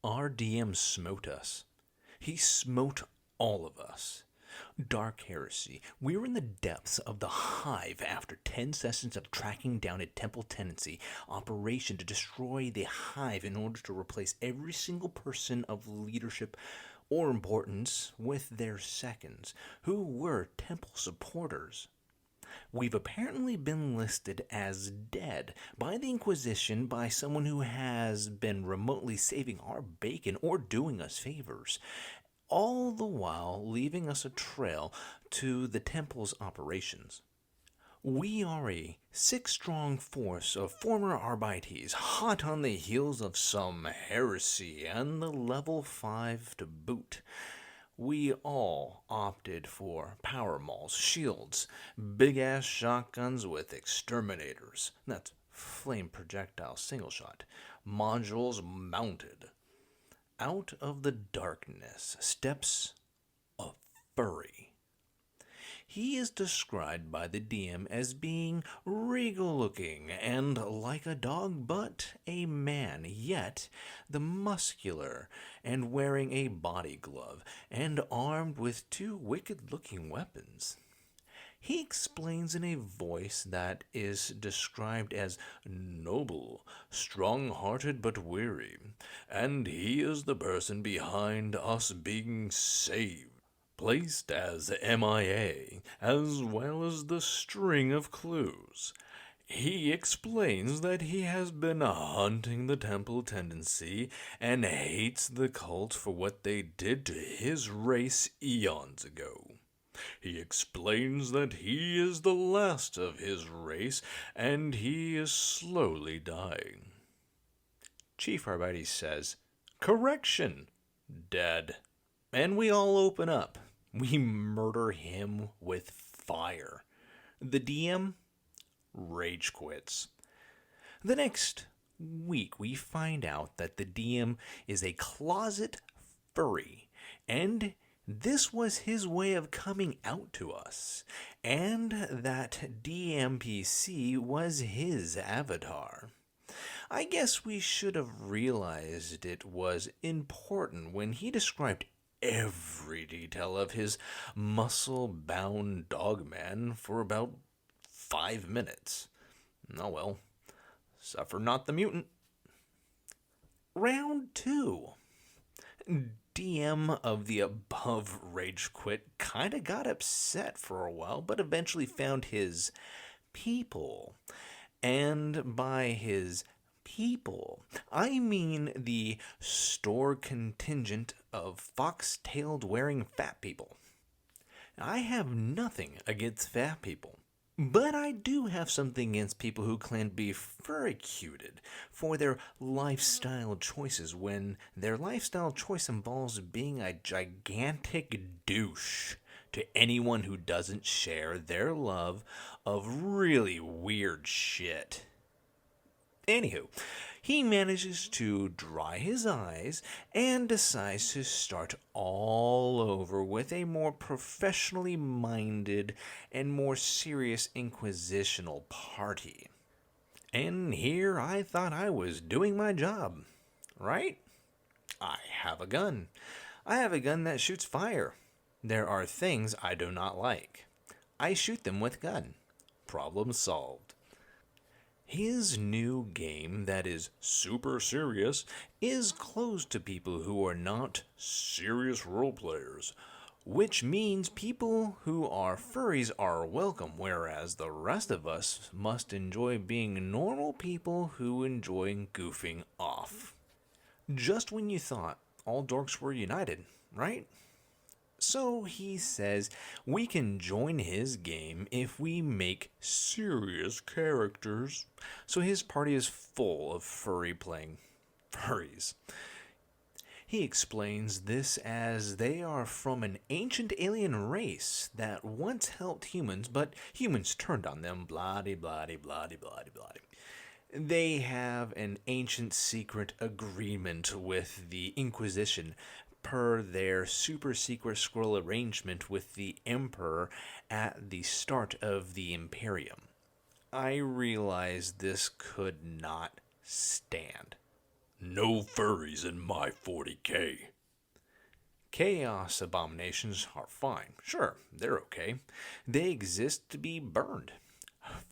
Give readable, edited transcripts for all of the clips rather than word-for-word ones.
Our DM smote us. He smote all of us. Dark Heresy. We were in the depths of the hive after 10 sessions of tracking down a temple tendency operation to destroy the hive in order to replace every single person of leadership or importance with their seconds, who were temple supporters. We've apparently been listed as dead by the Inquisition by someone who has been remotely saving our bacon or doing us favors, all the while leaving us a trail to the temple's operations. We are a 6-strong force of former Arbites, hot on the heels of some heresy and the level 5 to boot. We all opted for power mauls, shields, big-ass shotguns with exterminators. That's flame projectile single shot. Modules mounted. Out of the darkness steps a furry. He is described by the DM as being regal-looking and like a dog, but a man, yet the muscular and wearing a body glove and armed with 2 wicked-looking weapons. He explains in a voice that is described as noble, strong-hearted but weary, and he is the person behind us being saved, placed as MIA, as well as the string of clues. He explains that he has been hunting the temple tendency and hates the cult for what they did to his race eons ago. He explains that he is the last of his race and he is slowly dying. Chief Arbites says, "Correction, dead." And we all open up. We murder him with fire. The DM rage quits. The next week, we find out that the DM is a closet furry, and this was his way of coming out to us, and that DMPC was his avatar. I guess we should have realized it was important when he described every detail of his muscle-bound dogman for about 5 minutes. Oh well, suffer not the mutant. Round 2. DM of the above rage quit kinda got upset for a while, but eventually found his people. And by his people, I mean the store contingent of fox-tailed wearing fat people. I have nothing against fat people, but I do have something against people who claim to be furricuted for their lifestyle choices when their lifestyle choice involves being a gigantic douche to anyone who doesn't share their love of really weird shit. Anywho, he manages to dry his eyes and decides to start all over with a more professionally minded and more serious inquisitional party. And here I thought I was doing my job, right? I have a gun. I have a gun that shoots fire. There are things I do not like. I shoot them with gun. Problem solved. His new game that is super serious is closed to people who are not serious role players, which means people who are furries are welcome, whereas the rest of us must enjoy being normal people who enjoy goofing off. Just when you thought all dorks were united, right? So he says we can join his game if we make serious characters. So his party is full of furry playing furries. He explains this as they are from an ancient alien race that once helped humans, but humans turned on them, blah-de-blah-de-blah-de-blah-de-blah. They have an ancient secret agreement with the Inquisition per their super secret scroll arrangement with the Emperor at the start of the Imperium. I realized this could not stand. No furries in my 40K. Chaos abominations are fine. Sure, they're okay. They exist to be burned.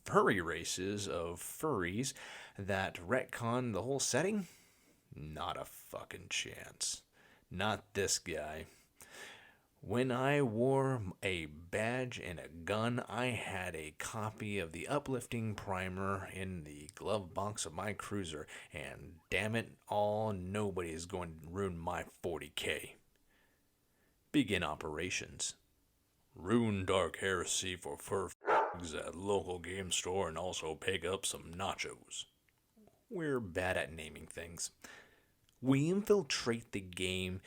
Furry races of furries that retcon the whole setting? Not a fucking chance. Not this guy. When I wore a badge and a gun, I had a copy of the uplifting primer in the glove box of my cruiser, and damn it all, nobody is going to ruin my 40K. Begin operations. Ruin Dark Heresy for fur at local game store and also pick up some nachos. We're bad at naming things. We infiltrate the game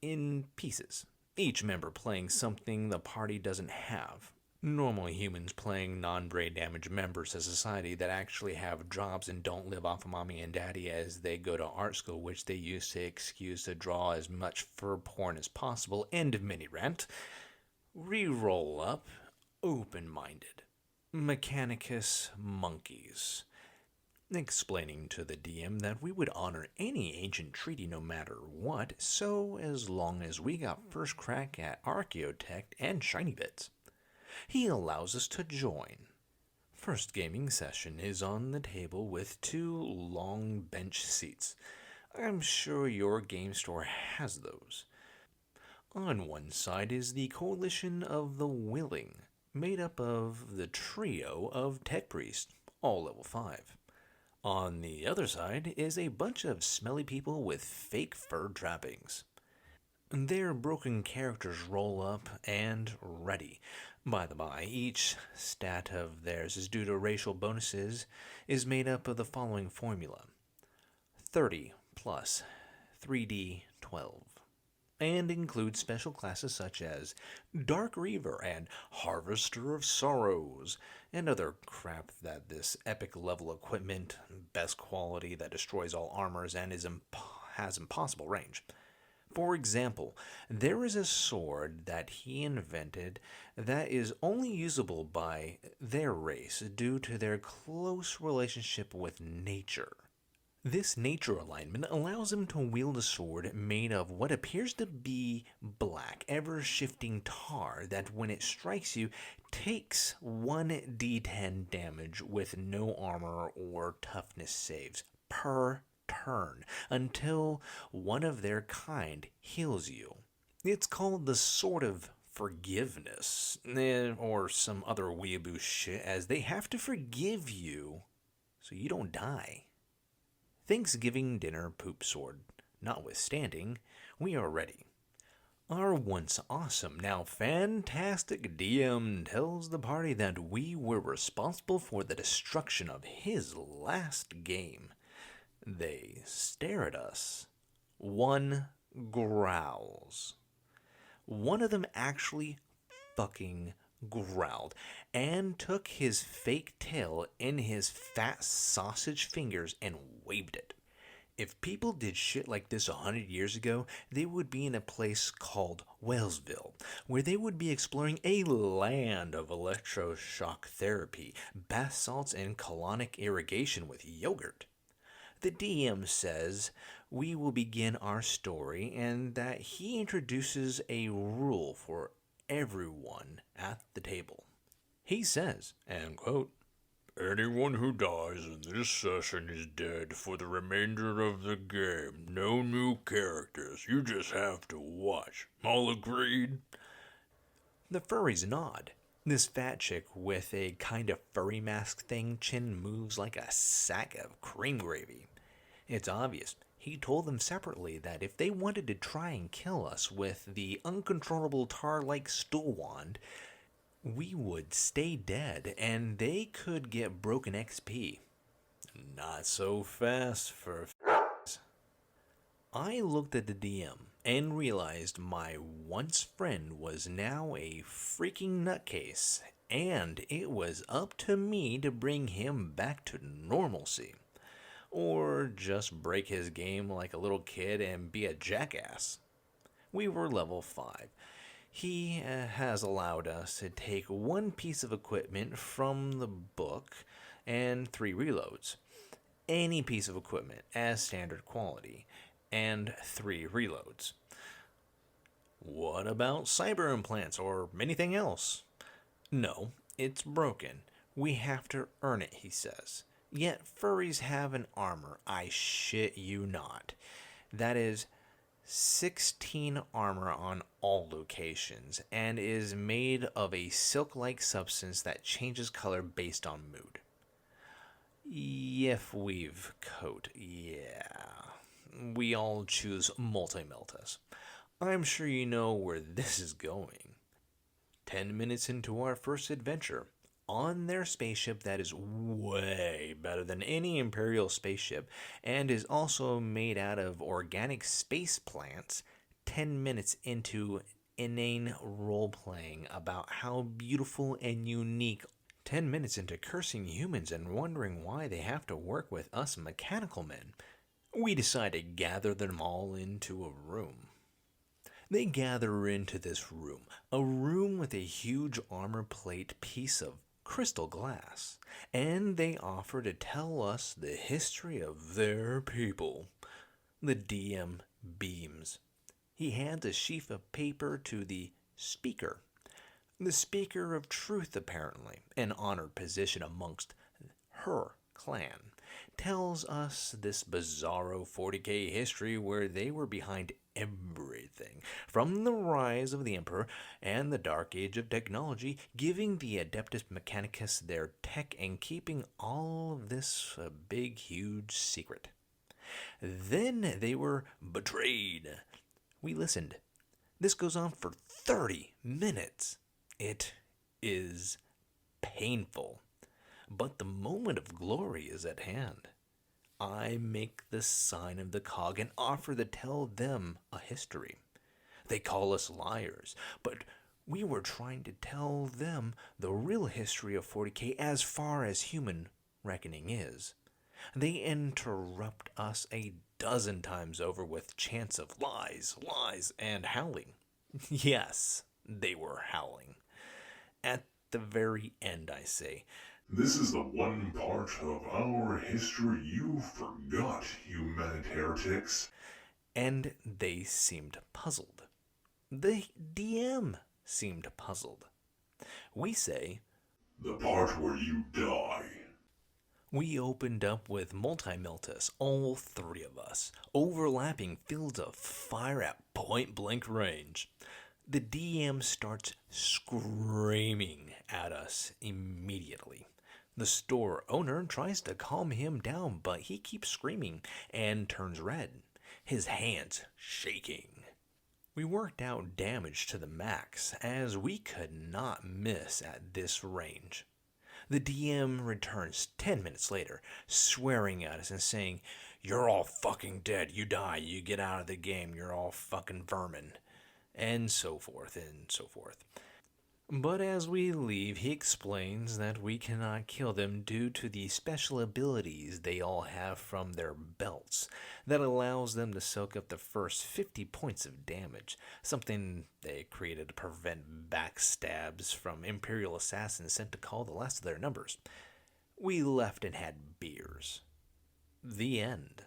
in pieces, each member playing something the party doesn't have. Normal humans playing non-brain damaged members of society that actually have jobs and don't live off of mommy and daddy as they go to art school, which they use to excuse to draw as much fur porn as possible. End of mini rant. Re-roll up, open-minded. Mechanicus monkeys. Explaining to the DM that we would honor any ancient treaty no matter what, so as long as we got first crack at Archaeotech and shiny bits. He allows us to join. First gaming session is on the table with 2 long bench seats. I'm sure your game store has those. On one side is the Coalition of the Willing, made up of the trio of Tech Priests, all level 5. On the other side is a bunch of smelly people with fake fur trappings. Their broken characters roll up and ready. By the by, each stat of theirs is due to racial bonuses, is made up of the following formula. 30 plus 3d12. And includes special classes such as Dark Reaver and Harvester of Sorrows, and other crap that this epic level equipment, best quality that destroys all armors and has impossible range. For example, there is a sword that he invented that is only usable by their race due to their close relationship with nature. This nature alignment allows him to wield a sword made of what appears to be black, ever-shifting tar that when it strikes you, takes 1d10 damage with no armor or toughness saves per turn until one of their kind heals you. It's called the Sword of Forgiveness, or some other weeaboo shit, as they have to forgive you so you don't die. Thanksgiving dinner poop sword notwithstanding, we are ready. Our once awesome, now fantastic DM tells the party that we were responsible for the destruction of his last game. They stare at us. One growls. One of them actually fucking growled and took his fake tail in his fat sausage fingers and waved it. If people did shit like this 100 years ago, they would be in a place called Wellsville, where they would be exploring a land of electroshock therapy, bath salts, and colonic irrigation with yogurt. The DM says we will begin our story and that he introduces a rule for everyone at the table. He says, and quote, "Anyone who dies in this session is dead for the remainder of the game. No new characters. You just have to watch. All agreed?" The furries nod. This fat chick with a kind of furry mask thing chin moves like a sack of cream gravy. It's obvious. He told them separately that if they wanted to try and kill us with the uncontrollable tar-like stool wand, we would stay dead and they could get broken XP. Not so fast for I looked at the DM and realized my once friend was now a freaking nutcase, and it was up to me to bring him back to normalcy. Or just break his game like a little kid and be a jackass. We were level 5. He has allowed us to take one piece of equipment from the book and 3 reloads. any piece of equipment as standard quality, and 3 reloads. What about cyber implants or anything else? No, it's broken. We have to earn it, he says. Yet furries have an armor, I shit you not. That is 16 armor on all locations, and is made of a silk-like substance that changes color based on mood. If weave coat, yeah. We all choose multi-meltas. I'm sure you know where this is going. 10 minutes into our first adventure, on their spaceship that is way better than any Imperial spaceship and is also made out of organic space plants, 10 minutes into inane role-playing about how beautiful and unique, 10 minutes into cursing humans and wondering why they have to work with us mechanical men, we decide to gather them all into a room. They gather into this room, a room with a huge armor plate piece of crystal glass, and they offer to tell us the history of their people. The DM beams. He hands a sheaf of paper to the speaker. The speaker of truth, apparently, an honored position amongst her clan, tells us this bizarro 40k history where they were behind everything, from the rise of the Emperor and the Dark Age of technology, giving the Adeptus Mechanicus their tech and keeping all of this a big, huge secret. Then they were betrayed. We listened. This goes on for 30 minutes. It is painful. But the moment of glory is at hand. I make the sign of the cog and offer to tell them a history. They call us liars, but we were trying to tell them the real history of 40k as far as human reckoning is. They interrupt us a dozen times over with chants of lies, lies, and howling. Yes, they were howling. At the very end, I say, "This is the one part of our history you forgot, humanitarians." And they seemed puzzled. The DM seemed puzzled. We say, "The part where you die." We opened up with multi-meltas, all 3 of us, overlapping fields of fire at point-blank range. The DM starts screaming at us immediately. The store owner tries to calm him down, but he keeps screaming and turns red, his hands shaking. We worked out damage to the max, as we could not miss at this range. The DM returns 10 minutes later, swearing at us and saying, "You're all fucking dead, you die, you get out of the game, you're all fucking vermin," and so forth and so forth. But as we leave, he explains that we cannot kill them due to the special abilities they all have from their belts that allows them to soak up the first 50 points of damage, something they created to prevent backstabs from Imperial assassins sent to call the last of their numbers. We left and had beers. The end.